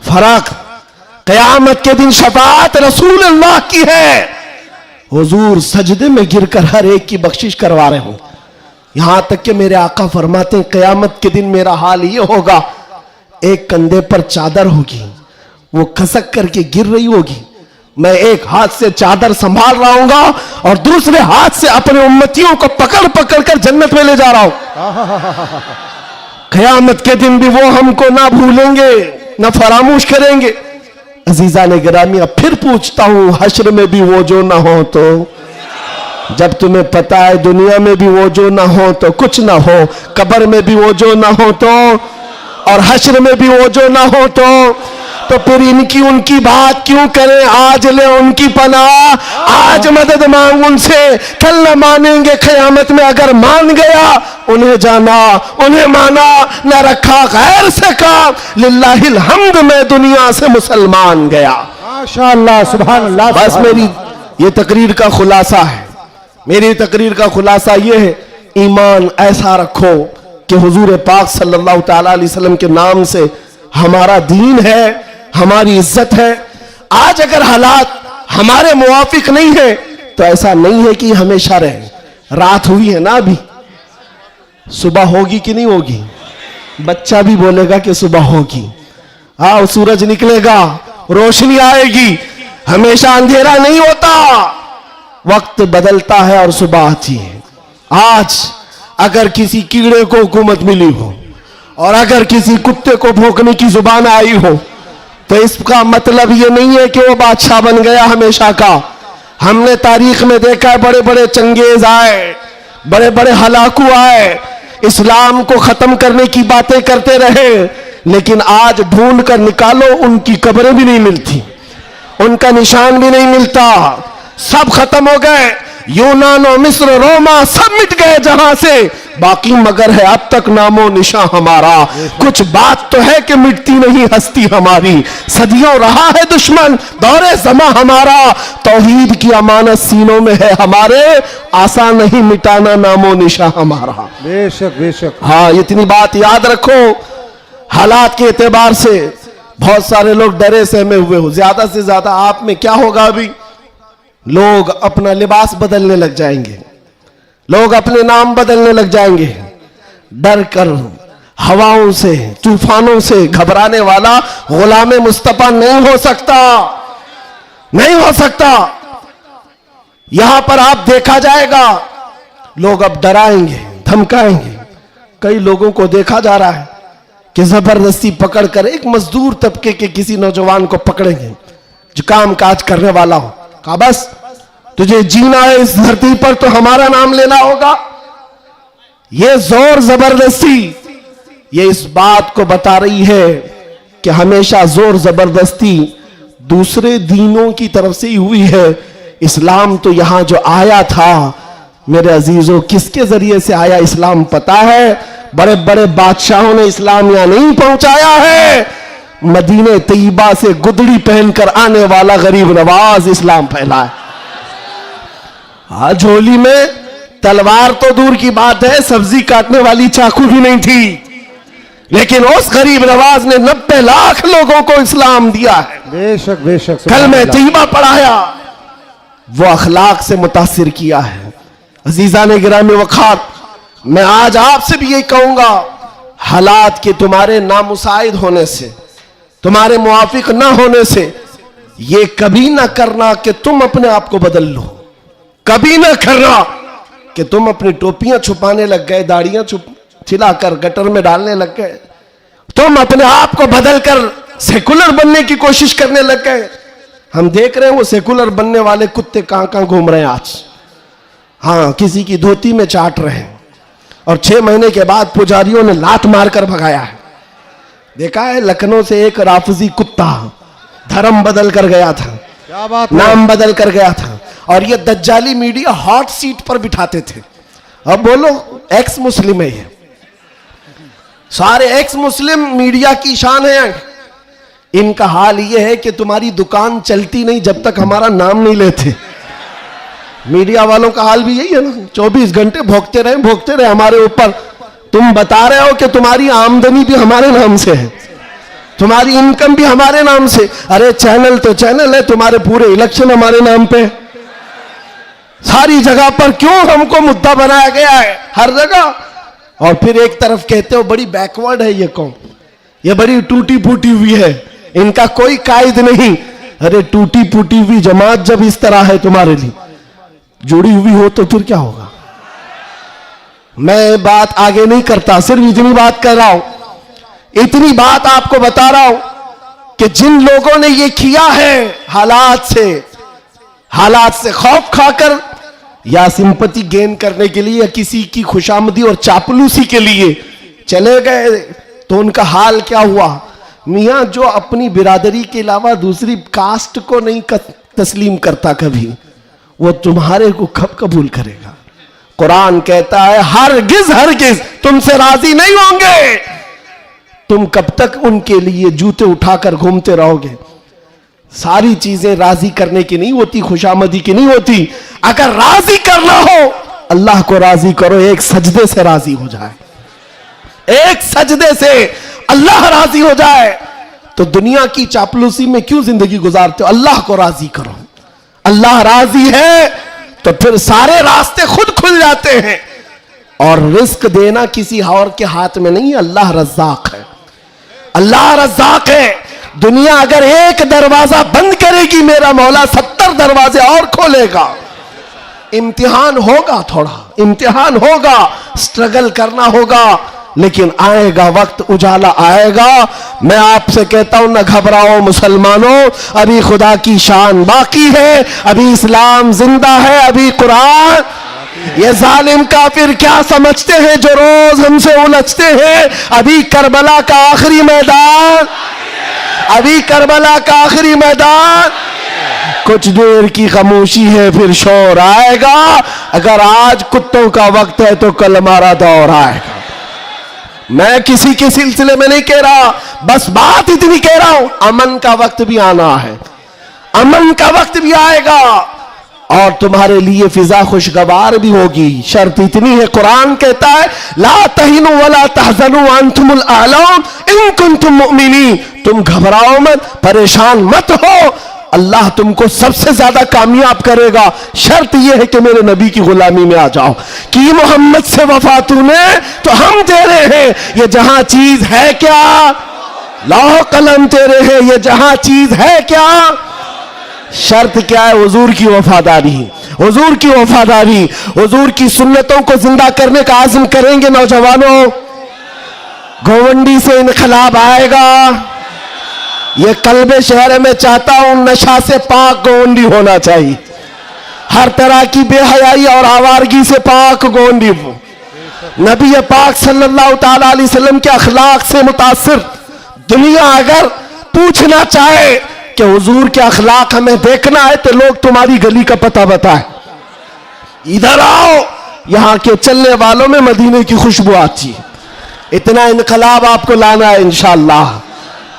Speaker 1: फर्क, कयामत के दिन शफाअत रसूल अल्लाह की है, हुजूर सजदे में गिरकर हर एक की बख्शिश करवा रहे हों। यहां तक कि मेरे आका फरमाते हैं कयामत के दिन मेरा हाल ये होगा, एक कंधे पर चादर होगी वो खसक करके गिर रही होगी, मैं एक हाथ से चादर संभाल रहा हूंगा और दूसरे हाथ से अपने उम्मतियों को पकड़ पकड़ कर जन्नत में ले जा रहा हूं। कयामत के दिन भी वो हमको ना भूलेंगे ना फरामोश करेंगे। अजीजा ने गिरामी, अब फिर पूछता हूं हश्र में भी वो जो ना हो तो, जब तुम्हें पता है दुनिया में भी वो जो ना हो तो कुछ ना हो, कब्र में भी वो जो ना हो तो और हश्र में भी वो जो ना हो तो फिर इनकी उनकी बात क्यों करें। आज ले उनकी पनाह, आज मदद मांग उनसे, कल न मानेंगे कयामत में। अगर मान गया उन्हें जाना उन्हें माना, न रखा गैर से काम, लिल्लाहिल हम्द मैं दुनिया से मुसलमान गया।
Speaker 2: माशाअल्लाह सुभान अल्लाह।
Speaker 1: बस मेरी ये तकरीर का खुलासा है, मेरी तकरीर का खुलासा ये है, ईमान ऐसा रखो कि हुजूर पाक सल्लल्लाहु तआला अलैहि वसल्लम के नाम से हमारा दीन है, हमारी इज्जत है। आज अगर हालात हमारे मुवाफिक नहीं है तो ऐसा नहीं है कि हमेशा रहे। रात हुई है ना, अभी सुबह होगी कि नहीं होगी, बच्चा भी बोलेगा कि सुबह होगी। हाँ, सूरज निकलेगा, रोशनी आएगी, हमेशा अंधेरा नहीं होता, वक्त बदलता है और सुबह आती है। आज अगर किसी कीड़े को हुकूमत मिली हो और अगर किसी कुत्ते को भौंकने की जुबान आई हो तो इसका मतलब ये नहीं है कि वो बादशाह बन गया हमेशा का। हमने तारीख में देखा है बड़े बड़े चंगेज आए, बड़े बड़े हलाकू आए, इस्लाम को खत्म करने की बातें करते रहे, लेकिन आज ढूंढ कर निकालो उनकी कब्रें भी नहीं मिलती, उनका निशान भी नहीं मिलता, सब खत्म हो गए। यूनान और मिस्र रोमा सब मिट गए जहां से, बाकी मगर है अब तक नामो निशान हमारा। कुछ बात तो है कि मिटती नहीं हस्ती हमारी, सदियों रहा है दुश्मन दौरे जमा हमारा, तौहीद की अमानत सीनों में है हमारे, आसान नहीं मिटाना नामो निशान हमारा।
Speaker 2: बेशक बेशक।
Speaker 1: हाँ, इतनी बात याद रखो। हालात के एतबार से बहुत सारे लोग डरे सहमे हुए हो, ज्यादा से ज्यादा आप में क्या होगा, अभी लोग अपना लिबास बदलने लग जाएंगे, लोग अपने नाम बदलने लग जाएंगे, डर कर हवाओं से तूफानों से घबराने वाला गुलाम मुस्तफा नहीं हो सकता, नहीं हो सकता। यहां पर आप देखा जाएगा लोग अब डराएंगे धमकाएंगे, कई लोगों को देखा जा रहा है कि जबरदस्ती पकड़कर एक मजदूर तबके के किसी नौजवान को पकड़ेंगे जो काम काज करने वाला हो, कहा बस तुझे जीना है इस धरती पर तो हमारा नाम लेना होगा। ये जोर जबरदस्ती ये इस बात को बता रही है कि हमेशा जोर जबरदस्ती दूसरे दीनों की तरफ से ही हुई है। इस्लाम तो यहां जो आया था मेरे अजीजों, किसके जरिए से आया इस्लाम पता है? बड़े बड़े बादशाहों ने इस्लाम यहां नहीं पहुंचाया है, मदीने तैयबा से गुदड़ी पहनकर आने वाला गरीब नवाज इस्लाम फैलाया। आज झोली में तलवार तो दूर की बात है, सब्जी काटने वाली चाकू भी नहीं थी, लेकिन उस गरीब नवाज ने 90 लाख लोगों को इस्लाम दिया है।
Speaker 2: बेशक बेशक
Speaker 1: कल में तैयबा पढ़ाया, वो अखलाक से मुतासिर किया है। अजीजा ने गिरामी वखार, मैं आज आपसे भी यही कहूंगा, हालात के तुम्हारे नामुसाइद होने से, तुम्हारे मुआफिक ना होने से ये कभी ना करना कि तुम अपने आप को बदल लो। कभी ना करना कि तुम अपनी टोपियां छुपाने लग गए, दाढ़ियां छिलाकर गटर में डालने लग गए, तुम अपने आप को बदलकर सेकुलर बनने की कोशिश करने लग गए। हम देख रहे हैं वो सेकुलर बनने वाले कुत्ते कहां कहां घूम रहे हैं आज। हाँ, किसी की धोती में चाट रहे हैं और 6 महीने के बाद पुजारियों ने लात मारकर भगाया है। देखा है लखनऊ से एक राफजी कुत्ता धर्म बदल कर गया था,
Speaker 2: क्या बात,
Speaker 1: नाम बदल कर गया था, और ये दज्जाली मीडिया हॉट सीट पर बिठाते थे। अब बोलो एक्स मुस्लिम है, ये सारे एक्स मुस्लिम मीडिया की शान है। इनका हाल ये है कि तुम्हारी दुकान चलती नहीं जब तक हमारा नाम नहीं लेते। मीडिया वालों का हाल भी यही है ना, 24 घंटे भोगते रहे हमारे ऊपर। तुम बता रहे हो कि तुम्हारी आमदनी भी हमारे नाम से है, तुम्हारी इनकम भी हमारे नाम से। अरे चैनल तो चैनल है, तुम्हारे पूरे इलेक्शन हमारे नाम पे, सारी जगह पर क्यों हमको मुद्दा बनाया गया है हर जगह। और फिर एक तरफ कहते हो बड़ी बैकवर्ड है ये कौम, ये बड़ी टूटी फूटी हुई है, इनका कोई कायद नहीं। अरे टूटी फूटी हुई जमात जब इस तरह है तुम्हारे लिए जुड़ी हुई हो तो फिर क्या होगा। मैं बात आगे नहीं करता, सिर्फ इतनी बात कर रहा हूं, इतनी बात आपको बता रहा हूं कि जिन लोगों ने ये किया है हालात से खौफ खाकर या सिंपैथी गेन करने के लिए या किसी की खुशामदी और चापलूसी के लिए चले गए, तो उनका हाल क्या हुआ। मियां जो अपनी बिरादरी के अलावा दूसरी कास्ट को नहीं तस्लीम करता कभी, वो तुम्हारे को कब कबूल करेगा। कुरान कहता है हरगिज तुमसे राजी नहीं होंगे। तुम कब तक उनके लिए जूते उठाकर घूमते रहोगे। सारी चीजें राजी करने की नहीं होती, खुशामदी की नहीं होती। अगर राजी करना हो अल्लाह को राजी करो, एक सजदे से राजी हो जाए, एक सजदे से अल्लाह राजी हो जाए। तो दुनिया की चापलूसी में क्यों जिंदगी गुजारते हो। अल्लाह को राजी करो, अल्लाह राजी है तो फिर सारे रास्ते खुद खुल जाते हैं। और रिस्क देना किसी और के हाथ में नहीं, अल्लाह रज़्ज़ाक़ है, अल्लाह रज़्ज़ाक़ है। दुनिया अगर एक दरवाजा बंद करेगी, मेरा मौला 70 दरवाजे और खोलेगा। इम्तिहान होगा, थोड़ा इम्तिहान होगा, स्ट्रगल करना होगा, लेकिन आएगा वक्त, उजाला आएगा। मैं आपसे कहता हूं न घबराओ मुसलमानों, अभी खुदा की शान बाकी है, अभी इस्लाम जिंदा है, अभी कुरान। ये जालिम काफिर क्या समझते हैं जो रोज हमसे उलझते हैं। अभी करबला का आखिरी मैदान, अभी करबला का आखिरी मैदान। कुछ देर की खामोशी है फिर शोर आएगा। अगर आज कुत्तों का वक्त है तो कल हमारा दौर आएगा। मैं किसी के सिलसिले में नहीं कह रहा, बस बात इतनी कह रहा हूं, अमन का वक्त भी आना है, अमन का वक्त भी आएगा और तुम्हारे लिए फिजा खुशगवार भी होगी। शर्त इतनी है, कुरान कहता है ला तहिनु वला तहज़नु अंतुमुल आलौन इन कुंतुम मुमिनीन। तुम घबराओ मत, परेशान मत हो, अल्लाह तुमको सबसे ज्यादा कामयाब करेगा। शर्त यह है कि मेरे नबी की गुलामी में आ जाओ। कि मोहम्मद से वफा तूने तो हम तेरे हैं, ये जहां चीज है क्या, लौह कलम तेरे हैं, ये जहां चीज है क्या। शर्त क्या है, हुजूर की वफादारी, हुजूर की वफादारी, हुजूर की सुन्नतों को जिंदा करने का आज़म करेंगे नौजवानों। गोवंडी से इनकलाब आएगा। ये कल्बे शहर में चाहता हूं नशा से पाक गोवंडी होना चाहिए, हर तरह की बेहयाई और आवारगी से पाक गोवंडी हो। नबी पाक सल्लल्लाहु ताला अलैहि वसल्लम के अखलाक से मुतासिर दुनिया अगर पूछना चाहे कि हुजूर के अखलाक हमें देखना है तो लोग तुम्हारी गली का पता बताए, इधर आओ, यहां के चलने वालों में मदीने की खुशबू आती है। इतना इनकलाब आपको लाना है इंशाअल्लाह।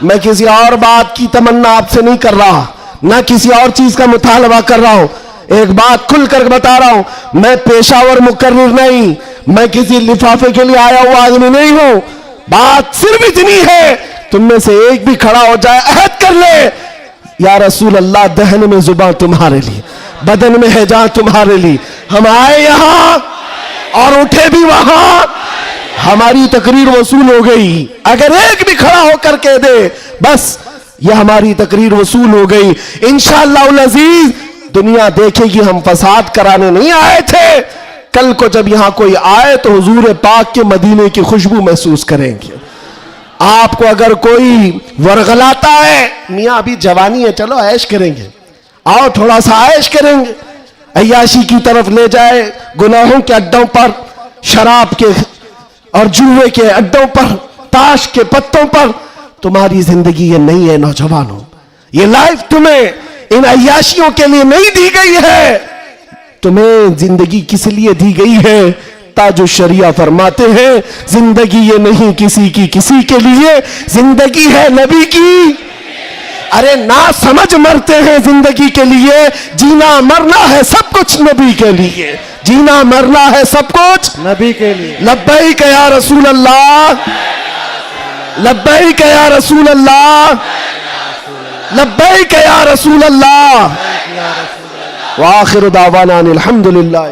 Speaker 1: मैं किसी और बात की तमन्ना आपसे नहीं कर रहा, ना किसी और चीज का मुतालबा कर रहा हूं। एक बात खुलकर बता रहा हूं, मैं पेशावर मुकर्रिर नहीं, मैं किसी लिफाफे के लिए आया हुआ आदमी नहीं हूं। बात सिर्फ इतनी है, तुम में से एक भी खड़ा हो जाए, अहद कर ले, या रसूल अल्लाह, दहन में जुबान तुम्हारे लिए, बदन में है जान तुम्हारे लिए। हम आए यहां और उठे भी वहां, हमारी तकरीर वसूल हो गई। अगर एक भी खड़ा होकर कह दे बस ये हमारी तकरीर वसूल हो गई, इंशाअल्लाह अजीज दुनिया देखेगी हम फसाद कराने नहीं आए थे। कल को जब यहां कोई आए तो हुजूर पाक के मदीने की खुशबू महसूस करेंगे। आपको अगर कोई वरगलाता है, मियां अभी जवानी है, चलो ऐश करेंगे, आओ थोड़ा सा ऐश करेंगे, अय्याशी की तरफ ले जाए, गुनाहों के अड्डों पर, शराब के और जुए के अड्डों पर, ताश के पत्तों पर, तुम्हारी जिंदगी ये नहीं है नौजवानों। ये लाइफ तुम्हें इन अय्याशियों के लिए नहीं दी गई है, तुम्हें जिंदगी किस लिए दी गई है? ताजो शरिया फरमाते हैं, जिंदगी ये नहीं किसी की किसी के लिए, जिंदगी है नबी की। अरे ना समझ मरते हैं जिंदगी के लिए, जीना मरना है सब कुछ नबी के लिए, जीना मरना है सब कुछ
Speaker 2: नबी के लिए।
Speaker 1: लब्बैक या रसूल अल्लाह, लब्बैक या रसूल अल्लाह, लब्बैक या रसूल अल्लाह। व आखिर दावाना अनिल हम्दुलिल्लाह।